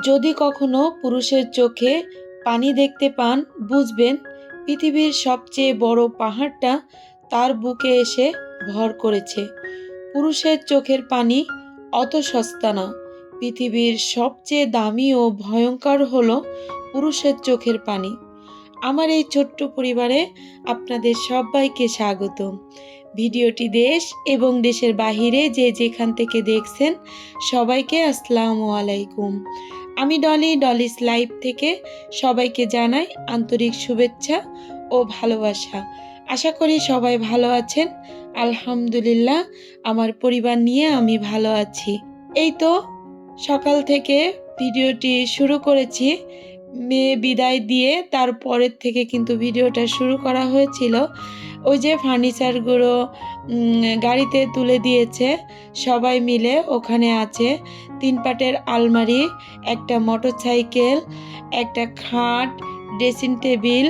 যদি কখনো পুরুষের চোখে পানি দেখতে পান, বুঝবেন পৃথিবীর সবচেয়ে বড় পাহাড়টা তার বুকে এসে ভর করেছে। পুরুষের চোখের পানি অত সস্তা না। পৃথিবীর সবচেয়ে দামি ও ভয়ঙ্কর হলো পুরুষের চোখের পানি। আমার এই ছোট্ট পরিবারে আপনাদের সবাইকে স্বাগতম। ভিডিওটি দেশ এবং দেশের বাহিরে যে যেখান থেকে দেখছেন সবাইকে আসসালামু আলাইকুম। আমি ডলিস লাইভ থেকে সবাইকে জানাই আন্তরিক শুভেচ্ছা ও ভালোবাসা। আশা করি সবাই ভালো আছেন। আলহামদুলিল্লাহ, আমার পরিবার নিয়ে আমি ভালো আছি। এই তো সকাল থেকে ভিডিওটি শুরু করেছি। মেয়ে বিদায় দিয়ে তারপরের থেকে কিন্তু ভিডিওটা শুরু করা হয়েছিল। ওই যে ফার্নিচারগুলো গাড়িতে তুলে দিয়েছে সবাই মিলে। ওখানে আছে 3 পাটের আলমারি, একটা মোটরসাইকেল, একটা খাট, ড্রেসিং টেবিল,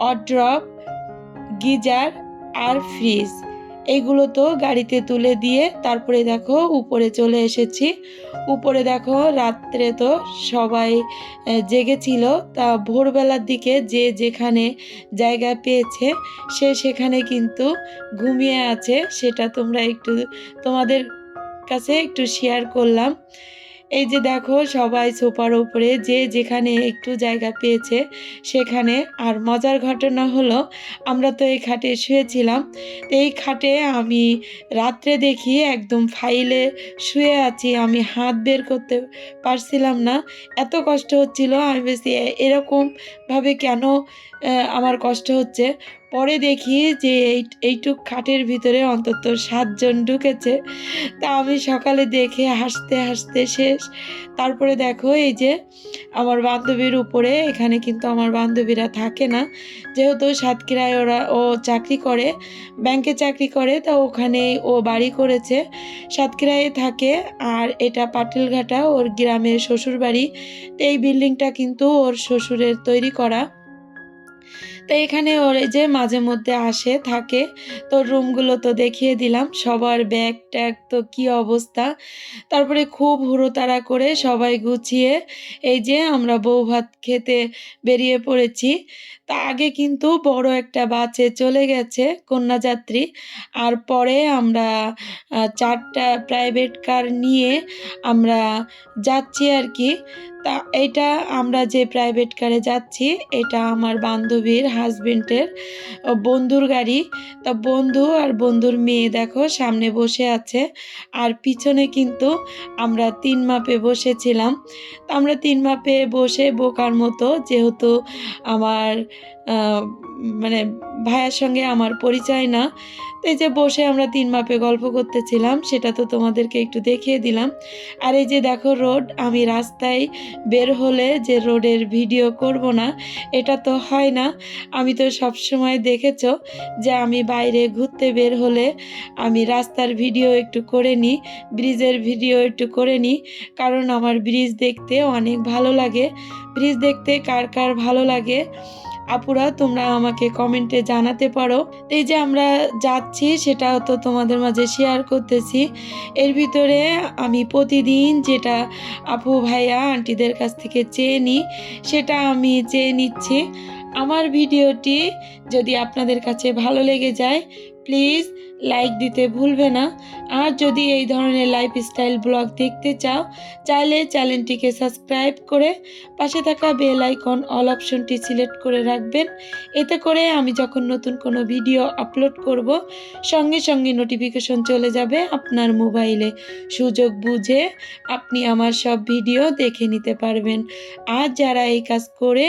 ওয়ারড্রপ, গিজার আর ফ্রিজ। এইগুলো তো গাড়িতে তুলে দিয়ে তারপরে দেখো উপরে চলে এসেছি। উপরে দেখো রাত্রে তো সবাই জেগেছিল, তা ভোরবেলার দিকে যে যেখানে জায়গা পেয়েছে সে সেখানে কিন্তু ঘুমিয়ে আছে। সেটা তোমাদের কাছে একটু শেয়ার করলাম। এই যে দেখো সবাই সোফার উপরে যে যেখানে একটু জায়গা পেয়েছে সেখানে। আর মজার ঘটনা হলো, আমরা তো এই খাটে শুয়েছিলাম। তো এই খাটে আমি রাত্রে দেখি একদম ফাইলে শুয়ে আছি, আমি হাত বের করতে পারছিলাম না, এত কষ্ট হচ্ছিল। আমি বেশি এরকমভাবে কেন আমার কষ্ট হচ্ছে। পরে দেখি যে এইটুক খাটের ভিতরে অন্তত 7 জন ঢুকেছে। তা আমি সকালে দেখে হাসতে হাসতে শেষ। তারপরে দেখো এই যে আমার বান্ধবীর উপরে, এখানে কিন্তু আমার বান্ধবীরা থাকে না, যেহেতু সাতক্ষীরায় ও চাকরি করে, ব্যাংকে চাকরি করে, তা ওখানে ও বাড়ি করেছে, সাতক্ষীরায় থাকে। আর এটা পাটিলঘাটা ওর গ্রামের শ্বশুর বাড়ি। তো এই বিল্ডিংটা কিন্তু ওর শ্বশুরের তৈরি করা। তো এখানে ওর এই যে মাঝে মধ্যে আসে থাকে। তো রুমগুলো তো দেখিয়ে দিলাম, সবার ব্যাগ ট্যাগ তো কি অবস্থা। তারপরে খুব হুড়োতাড়া করে সবাই গুছিয়ে এই যে আমরা বউ ভাত খেতে বেরিয়ে পড়েছি। তা আগে কিন্তু বড় একটা বাসে চলে গেছে কন্যাযাত্রী, আর পরে আমরা 4টা প্রাইভেট কার নিয়ে আমরা যাচ্ছি আর কি। তা এটা আমরা যে প্রাইভেট কারে যাচ্ছি এটা আমার বান্ধবীর হাজবেন্ডের বন্ধুর গাড়ি। তা বন্ধু আর বন্ধুর মেয়ে দেখো সামনে বসে আছে, আর পিছনে কিন্তু আমরা 3 মাপে বসেছিলাম। তা আমরা 3 মাপে বসে বোকার মতো, যেহেতু আমার মানে ভাইয়ের সঙ্গে আমার পরিচয় না, তো এই যে বসে আমরা 3 মাপে গল্প করতেছিলাম, সেটা তো তোমাদেরকে একটু দেখিয়ে দিলাম। আর এই যে দেখো রোড, আমি রাস্তায় বের হলে যে রোডের ভিডিও করব না এটা তো হয় না। আমি তো সবসময় দেখেছো যে আমি বাইরে ঘুরতে বের হলে আমি রাস্তার ভিডিও একটু করে নিই, ব্রিজের ভিডিও একটু করে নিই, কারণ আমার ব্রিজ দেখতে অনেক ভালো লাগে। ব্রিজ দেখতে কার কার ভালো লাগে আপুরা তোমরা আমাকে কমেন্টে জানাতে পারো। এই যে আমরা যাচ্ছি সেটাও তো তোমাদের মাঝে শেয়ার করতেছি। এর ভিতরে আমি প্রতিদিন যেটা আপু ভাইয়া আন্টিদের কাছ থেকে চেয়ে নিই সেটা আমি চেয়ে নিচ্ছি। আমার ভিডিওটি যদি আপনাদের কাছে ভালো লেগে যায় প্লিজ লাইক দিতে ভুলবে না। আর যদি এই ধরনের লাইফস্টাইল ব্লগ দেখতে চাও চাইলে চ্যানেলটিকে সাবস্ক্রাইব করে পাশে থাকা বেল আইকন অল অপশনটি সিলেক্ট করে রাখবেন। এতে করে আমি যখন নতুন কোনো ভিডিও আপলোড করব সঙ্গে সঙ্গে নোটিফিকেশন চলে যাবে আপনার মোবাইলে। সুযোগ বুঝে আপনি আমার সব ভিডিও দেখে নিতে পারবেন। আর যারা এই কাজ করে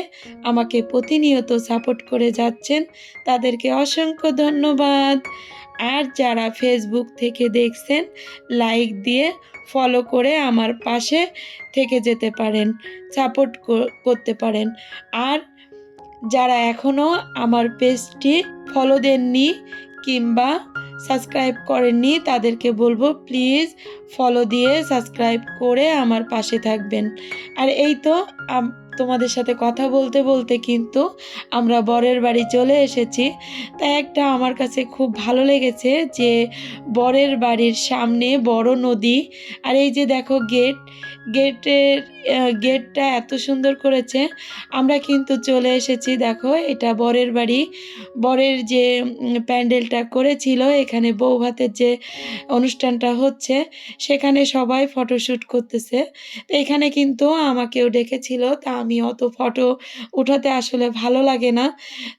আমাকে প্রতিনিয়ত সাপোর্ট করে যাচ্ছেন তাদেরকে অসংখ্য ধন্যবাদ। আর যারা ফেসবুক থেকে দেখছেন লাইক দিয়ে ফলো করে আমার পাশে থেকে যেতে পারেন, সাপোর্ট করতে পারেন। আর যারা এখনও আমার পেজটি ফলো দেননি কিংবা সাবস্ক্রাইব করেননি তাদেরকে বলবো প্লিজ ফলো দিয়ে সাবস্ক্রাইব করে আমার পাশে থাকবেন। আর এই তো তোমাদের সাথে কথা বলতে বলতে কিন্তু আমরা বরের বাড়ি চলে এসেছি। তাই একটা আমার কাছে খুব ভালো লেগেছে যে বরের বাড়ির সামনে বড় নদী, আর এই যে দেখো গেট, গেটের গেটটা এত সুন্দর করেছে। আমরা কিন্তু চলে এসেছি, দেখো এটা বরের বাড়ি। বরের যে প্যান্ডেলটা করেছিল, এখানে বউ ভাতের যে অনুষ্ঠানটা হচ্ছে, সেখানে সবাই ফটোশ্যুট করতেছে। তো এখানে কিন্তু আমাকেও ডেকেছিল, তা আমি অত ফটো উঠাতে আসলে ভালো লাগে না,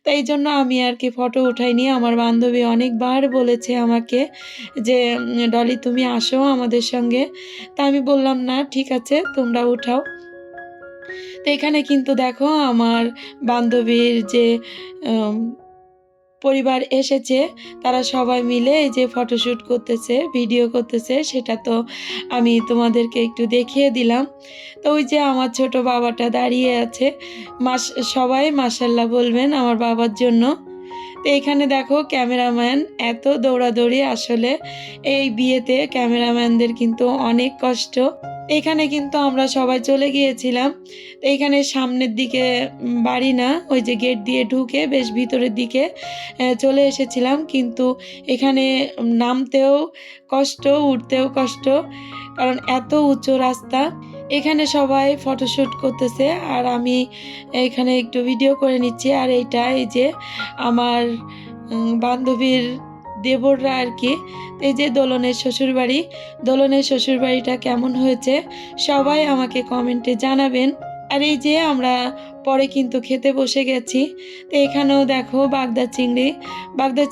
তাই জন্য আমি আর কি ফটো উঠাইনি। আমার বান্ধবী অনেকবার বলেছে আমাকে যে ডলি তুমি আসো আমাদের সঙ্গে, তা আমি বললাম না, ঠিক আছে তোমরা উঠাও। তো এখানে কিন্তু দেখো আমার বান্ধবীর যে উম, পরিবার এসেছে, তারা সবাই মিলে এই যে ফটোশ্যুট করতেছে, ভিডিও করতেছে, সেটা তো আমি তোমাদেরকে একটু দেখিয়ে দিলাম। তো ওই যে আমার ছোট বাবাটা দাঁড়িয়ে আছে, মাস সবাই মাশাল্লাহ বলবেন আমার বাবার জন্য। তো এখানে দেখো ক্যামেরাম্যান এত দৌড়াদৌড়ি, আসলে এই বিয়েতে ক্যামেরাম্যানদের কিন্তু অনেক কষ্ট। এখানে কিন্তু আমরা সবাই চলে গিয়েছিলাম। তো এখানে সামনের দিকে বাড়ি না, ওই যে গেট দিয়ে ঢুকে বেশ ভিতরের দিকে চলে এসেছিলাম, কিন্তু এখানে নামতেও কষ্ট, উঠতেও কষ্ট, কারণ এত উঁচু রাস্তা। এখানে সবাই ফটোশ্যুট করতেছে আর আমি এখানে একটু ভিডিও করে নিচ্ছি। আর এইটা এই যে আমার বান্ধবীর দেবররা আর কি। এই যে দোলনের শ্বশুরবাড়ি, দোলনের শ্বশুরবাড়িটা কেমন হয়েছে সবাই আমাকে কমেন্টে জানাবেন। আর এই যে আমরা পরে কিন্তু খেতে বসে গেছি। তো এখানেও দেখো বাগদা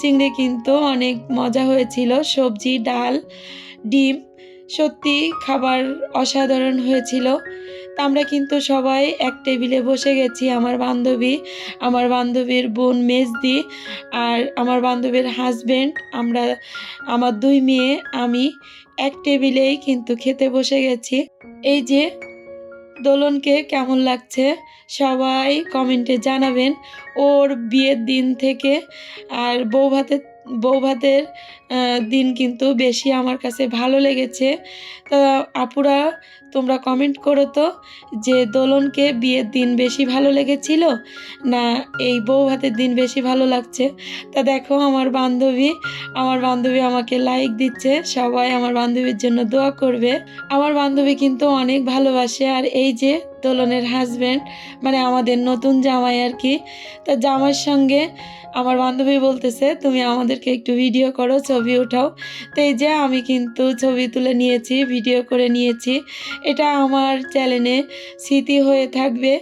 চিংড়ি কিন্তু অনেক মজা হয়েছিল, সবজি, ডাল, ডিম, সত্যি খাবার অসাধারণ হয়েছিল। তা আমরা কিন্তু সবাই এক টেবিলে বসে গেছি, আমার বান্ধবীর বোন মেজদি, আর আমার বান্ধবীর হাজবেন্ড, আমরা, আমার দুই মেয়ে, আমি এক টেবিলেই কিন্তু খেতে বসে গেছি। এই যে দোলনকে কেমন লাগছে সবাই কমেন্টে জানাবেন। ওর বিয়ের দিন থেকে আর বউ ভাতের দিন কিন্তু বেশি আমার কাছে ভালো লেগেছে। তা আপুরা তোমরা কমেন্ট করো তো যে দোলনকে বিয়ের দিন বেশি ভালো লেগেছিল না এই বউ ভাতের দিন বেশি ভালো লাগছে। তা দেখো আমার বান্ধবী আমাকে লাইক দিচ্ছে, সবাই আমার বান্ধবীর জন্য দোয়া করবে। আমার বান্ধবী কিন্তু অনেক ভালোবাসে। আর এই যে দোলনের হাজবেন্ড, মানে আমাদের নতুন জামাই আর কি, তা জামাইয়ের সঙ্গে আমার বান্ধবী বলতেছে তুমি আমাদেরকে একটু ভিডিও করো, ছবি উঠাও। তো এই যে আমি কিন্তু ছবি তুলে নিয়েছি, ভিডিও করে নিয়েছি, এটা আমার চ্যানেলে স্মৃতি হয়ে থাকবে।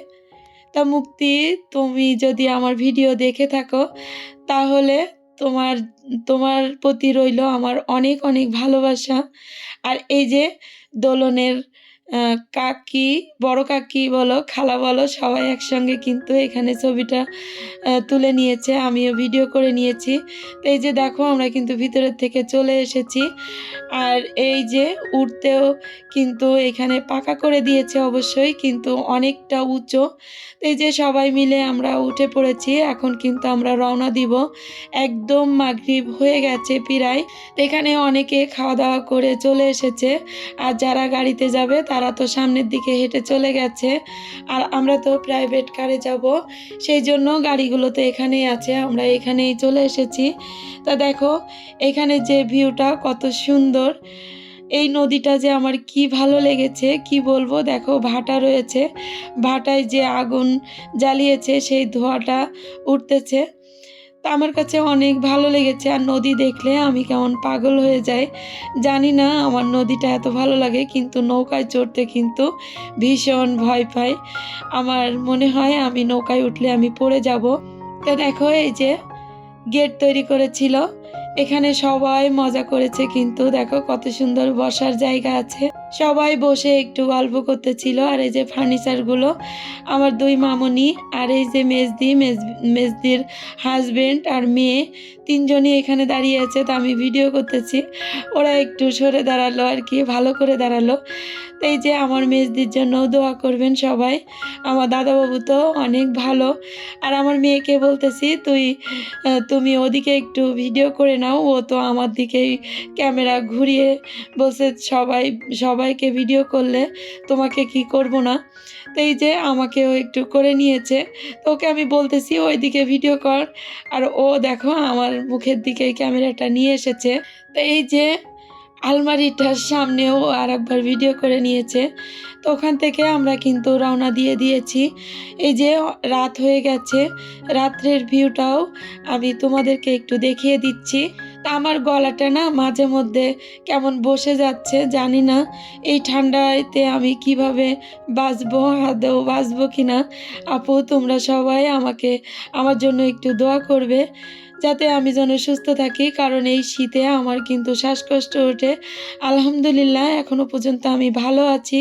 তা মুক্তি, তুমি যদি আমার ভিডিও দেখে থাকো তাহলে তোমার তোমার প্রতি রইল আমার অনেক অনেক ভালোবাসা। আর এই যে দোলনের কাকি, বড় কাকি বলো, খালা বলো, সবাই একসঙ্গে কিন্তু এখানে ছবিটা তুলে নিয়েছে, আমিও ভিডিও করে নিয়েছি। তো এই যে দেখো আমরা কিন্তু ভিতরের থেকে চলে এসেছি। আর এই যে উঠতেও কিন্তু এখানে পাকা করে দিয়েছে অবশ্যই, কিন্তু অনেকটা উঁচু। তো এই যে সবাই মিলে আমরা উঠে পড়েছি, এখন কিন্তু আমরা রওনা দিব। একদম মাগরিব হয়ে গেছে প্রায়। তো এখানে অনেকে খাওয়া দাওয়া করে চলে এসেছে, আর যারা গাড়িতে যাবে তারা তো সামনের দিকে হেঁটে চলে গেছে। আর আমরা তো প্রাইভেট কারে যাব, সেই জন্য গাড়িগুলো তো এখানেই আছে, আমরা এখানেই চলে এসেছি। তা দেখো এখানে যে ভিউটা কত সুন্দর, এই নদীটা যে আমার কি ভালো লেগেছে কি বলবো। দেখো ভাটা রয়েছে, ভাটায় যে আগুন জ্বালিয়েছে সেই ধোঁয়াটা উঠতেছে, তা আমার কাছে অনেক ভালো লেগেছে। আর নদী দেখলে আমি কেমন পাগল হয়ে যাই, জানি না আমার নদীটা এত ভালো লাগে, কিন্তু নৌকায় চড়তে কিন্তু ভীষণ ভয় পাই। আমার মনে হয় আমি নৌকায় উঠলে আমি পড়ে যাব। তো দেখো এই যে গেট তৈরি করেছিল, এখানে সবাই মজা করেছে, কিন্তু দেখো কত সুন্দর বসার জায়গা আছে, সবাই বসে একটু গল্প করতেছিল। আর এই যে ফার্নিচারগুলো আমার দুই মামনি, আর এই যে মেজদির হাজবেন্ড আর মেয়ে, তিনজনই এখানে দাঁড়িয়ে আছে। তো আমি ভিডিও করতেছি, ওরা একটু সরে দাঁড়ালো আর কি, ভালো করে দাঁড়ালো। তো এই যে আমার মেজদির জন্য দোয়া করবেন সবাই, আমার দাদাবাবু তো অনেক ভালো। আর আমার মেয়েকে বলতেছি তুমি ওদিকে একটু ভিডিও করে নাও, ও তো আমার দিকেই ক্যামেরা ঘুরিয়ে বলছে সবাইকে ভিডিও করলে তোমাকে কি করব না। তো এই যে আমাকেও একটু করে নিয়েছে, তো ওকে আমি বলতেছি ওইদিকে ভিডিও কর, আর ও দেখো আমার মুখের দিকে ক্যামেরাটা নিয়ে এসেছে। তো এই যে আলমারিটার সামনেও আরেকবার ভিডিও করে নিয়েছে। তো ওখান থেকে আমরা কিন্তু রওনা দিয়ে দিয়েছি। এই যে রাত হয়ে গেছে, রাত্রের ভিউটাও আমি তোমাদেরকে একটু দেখিয়ে দিচ্ছি। তা আমার গলাটা না মাঝে মধ্যে কেমন বসে যাচ্ছে, জানি না এই ঠান্ডাতে আমি কিভাবে বাঁচবো, আদৌ বাঁচবো কিনা। আপু তোমরা সবাই আমার জন্য একটু দোয়া করবে যাতে আমি যেন সুস্থ থাকি, কারণ এই শীতে আমার কিন্তু শ্বাসকষ্ট ওঠে। আলহামদুলিল্লাহ এখনো পর্যন্ত আমি ভালো আছি,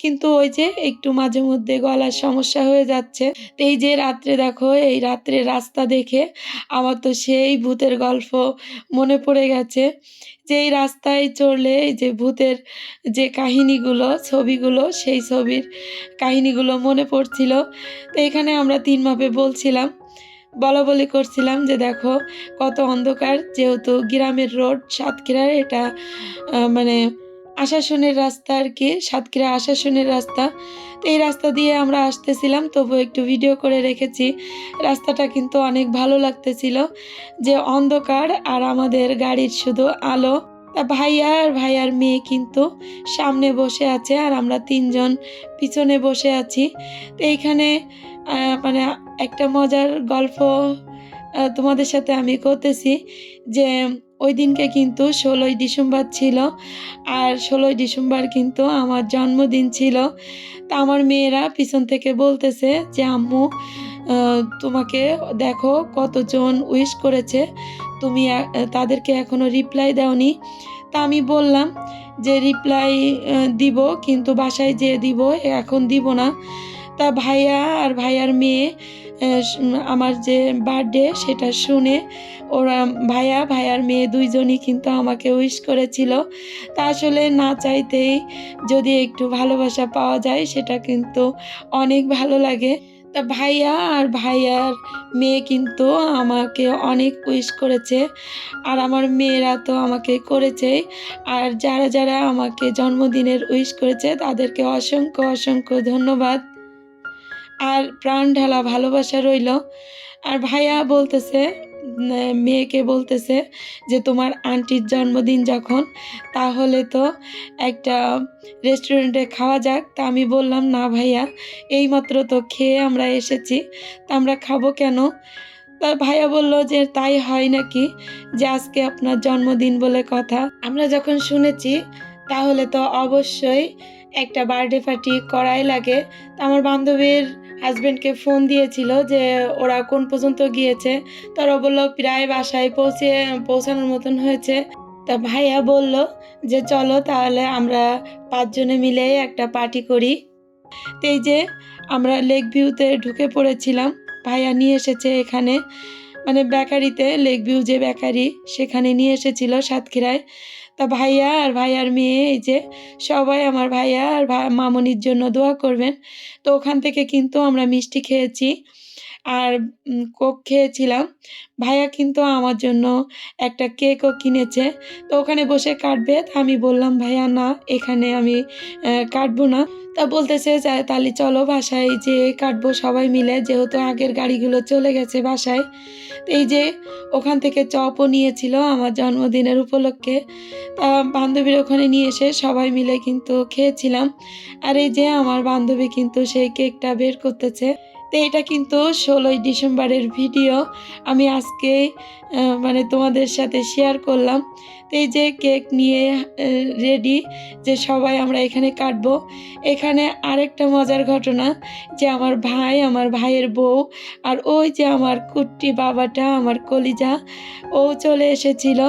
কিন্তু ওই যে একটু মাঝে মধ্যে গলার সমস্যা হয়ে যাচ্ছে। তো এই যে রাত্রে দেখো, এই রাত্রে রাস্তা দেখে আমার তো সেই ভূতের গল্প মনে পড়ে গেছে, যে এই রাস্তায় চললে এই যে ভূতের যে কাহিনীগুলো, ছবিগুলো, সেই ছবির কাহিনীগুলো মনে পড়ছিল। তো এখানে আমরা ৩ মাপে বলাবলি করছিলাম যে দেখো কত অন্ধকার, যেহেতু গ্রামের রোড, সাতক্ষীরার এটা মানে আশাশুনের রাস্তা আর কি, সাতক্ষীরা আশাশুনের রাস্তা। তো এই রাস্তা দিয়ে আমরা আসতেছিলাম, তবু একটু ভিডিও করে রেখেছি। রাস্তাটা কিন্তু অনেক ভালো লাগতেছিল, যে অন্ধকার আর আমাদের গাড়ির শুধু আলো। তা ভাইয়া আর ভাইয়ার মেয়ে কিন্তু সামনে বসে আছে, আর আমরা ৩ জন পিছনে বসে আছি। তো এইখানে মানে একটা মজার গল্প তোমাদের সাথে আমি করতেছি, যে ওই দিনকে কিন্তু ১৬ই ডিসেম্বর ছিল, আর ১৬ই ডিসেম্বর কিন্তু আমার জন্মদিন ছিল। তা আমার মেয়েরা পিছন থেকে বলতেছে যে আম্মু তোমাকে দেখো কতজন উইশ করেছে, তুমি তাদেরকে এখনো রিপ্লাই দাওনি। তা আমি বললাম যে রিপ্লাই দিব, কিন্তু বাসায় যেয়ে দিব, এখন দিব না। তা ভাইয়া আর ভাইয়ার মেয়ে আমার যে বার্থডে সেটা শুনে ওরা ভাইয়ার মেয়ে ২ জনই কিন্তু আমাকে উইশ করেছিল। তা আসলে না চাইতেই যদি একটু ভালোবাসা পাওয়া যায় সেটা কিন্তু অনেক ভালো লাগে। তা ভাইয়া আর ভাইয়ার মেয়ে কিন্তু আমাকে অনেক উইশ করেছে, আর আমার মেয়েরা তো আমাকে করেছেই। আর যারা যারা আমাকে জন্মদিনের উইশ করেছে তাদেরকে অসংখ্য অসংখ্য ধন্যবাদ আর প্রাণ ঢালা ভালোবাসা রইল। আর ভাইয়া বলতেছে, মেয়েকে বলতেছে যে তোমার আন্টির জন্মদিন যখন, তাহলে তো একটা রেস্টুরেন্টে খাওয়া যাক। তা আমি বললাম না ভাইয়া, এইমাত্র তো খেয়ে আমরা এসেছি, তা আমরা খাবো কেন? তা ভাইয়া বলল যে তাই হয় নাকি, যে আজকে আপনার জন্মদিন বলে কথা। আমরা যখন শুনেছি তাহলে তো অবশ্যই একটা বার্থডে পার্টি করাই লাগে। তো আমার বান্ধবীর হাজব্যান্ডকে ফোন দিয়েছিল যে ওরা কোন পর্যন্ত গিয়েছে, তারা বললো প্রায় বাসায় পৌঁছানোর মতন হয়েছে। তা ভাইয়া বলল যে চলো তাহলে আমরা ৫ জনে মিলে একটা পার্টি করি। তো এই যে আমরা লেক ভিউতে ঢুকে পড়েছিলাম, ভাইয়া নিয়ে এসেছে এখানে, মানে বেকারিতে, লেক ভিউ যে বেকারি সেখানে নিয়ে এসেছিল সাতক্ষীরায়। তা ভাইয়া আর ভাইয়ার মেয়ে এই যে সবাই আমার ভাইয়া আর মামনির জন্য দোয়া করবেন। তো ওখান থেকে কিন্তু আমরা মিষ্টি খেয়েছি আর কোক খেয়েছিলাম। ভাইয়া কিন্তু আমার জন্য একটা কেকও কিনেছে, তো ওখানে বসে কাটবে। তা আমি বললাম ভাইয়া না, এখানে আমি কাটবো না। তা বলতেছে যে তাহলে চলো বাসায় যেয়ে কাটবো সবাই মিলে, যেহেতু আগের গাড়িগুলো চলে গেছে বাসায়। তো এই যে ওখান থেকে চপও নিয়েছিল আমার জন্মদিনের উপলক্ষে। তা বান্ধবীর ওখানে নিয়ে এসে সবাই মিলে কিন্তু খেয়েছিলাম। আর এই যে আমার বান্ধবী কিন্তু সেই কেকটা বের করতেছে। তো এটা কিন্তু ১৬ই ডিসেম্বরের ভিডিও আমি আজকেই মানে তোমাদের সাথে শেয়ার করলাম। তো এই যে কেক নিয়ে রেডি, যে সবাই আমরা এখানে কাটবো। এখানে আরেকটা মজার ঘটনা, যে আমার ভাই, আমার ভাইয়ের বউ, আর ওই যে আমার কুট্টি বাবাটা, আমার কলিজা, ও চলে এসেছিল।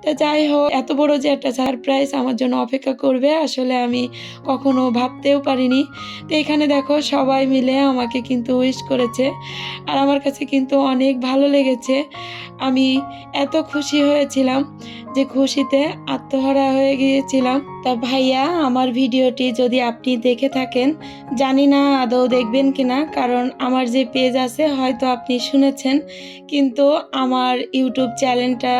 তো যাই হোক, এত বড় যে একটা সারপ্রাইজ আমার জন্য অপেক্ষা করবে আসলে আমি কখনো ভাবতেও পারিনি। তো এখানে দেখো সবাই মিলে আমাকে কিন্তু উইশ করেছে, আর আমার কাছে কিন্তু অনেক ভালো লেগেছে। আমি এত খুশি হয়েছিলাম যে খুশিতে আত্মহারা হয়ে গিয়েছিলাম। তা ভাইয়া, আমার ভিডিওটি যদি আপনি দেখে থাকেন, জানি না আদৌ দেখবেন কিনা, কারণ আমার যে পেজ আছে হয়তো আপনি শুনেছেন, কিন্তু আমার ইউটিউব চ্যানেলটা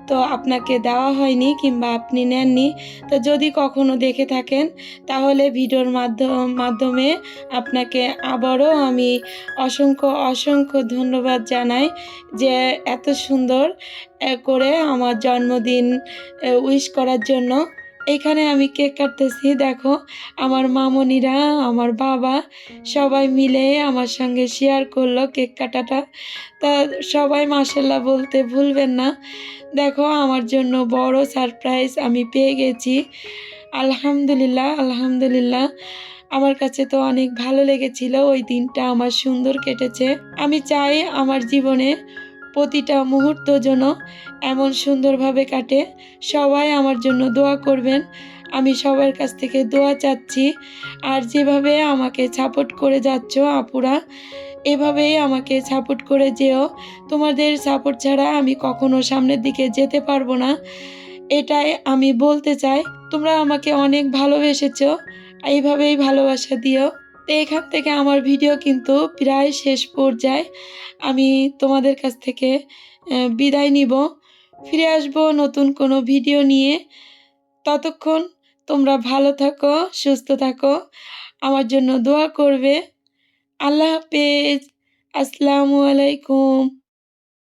তো আপনাকে দেওয়া হয়নি কিংবা আপনি নেননি। তো যদি কখনো দেখে থাকেন তাহলে ভিডিওর মাধ্যমে আপনাকে আবারও আমি অসংখ্য অসংখ্য ধন্যবাদ জানাই, যে এত সুন্দর করে আমার জন্মদিন উইশ করার জন্য। এখানে আমি কেক কাটতেছি। দেখো আমার মামনিরা, আমার বাবা সবাই মিলে আমার সঙ্গে শেয়ার করলো কেক কাটাটা। তা সবাই মাশাআল্লাহ বলতে ভুলবেন না। দেখো আমার জন্য বড় সারপ্রাইজ আমি পেয়ে গেছি। আলহামদুলিল্লাহ, আলহামদুলিল্লাহ। আমার কাছে তো অনেক ভালো লেগেছিল। ওই দিনটা আমার সুন্দর কেটেছে। আমি চাই আমার জীবনে প্রতিটা মুহূর্ত যেন এমন সুন্দরভাবে কাটে। সবাই আমার জন্য দোয়া করবেন। আমি সবার কাছ থেকে দোয়া চাচ্ছি। আর যেভাবে আমাকে সাপোর্ট করে যাচ্ছ আপুরা, এভাবেই আমাকে সাপোর্ট করে যেও। তোমাদের সাপোর্ট ছাড়া আমি কখনো সামনের দিকে যেতে পারবো না। এটাই আমি বলতে চাই। তোমরা আমাকে অনেক ভালোবেসেছো। এইভাবেই ভালোবাসা দিও। তো এখান থেকে আমার ভিডিও কিন্তু প্রায় শেষ পর্যায়ে। আমি তোমাদের কাছ থেকে বিদায় নিব। ফিরে আসবো নতুন কোনো ভিডিও নিয়ে। ততক্ষণ তোমরা ভালো থাকো, সুস্থ থাকো। আমার জন্য দোয়া করবে। আল্লাহ হাফেজ। আসসালামু আলাইকুম।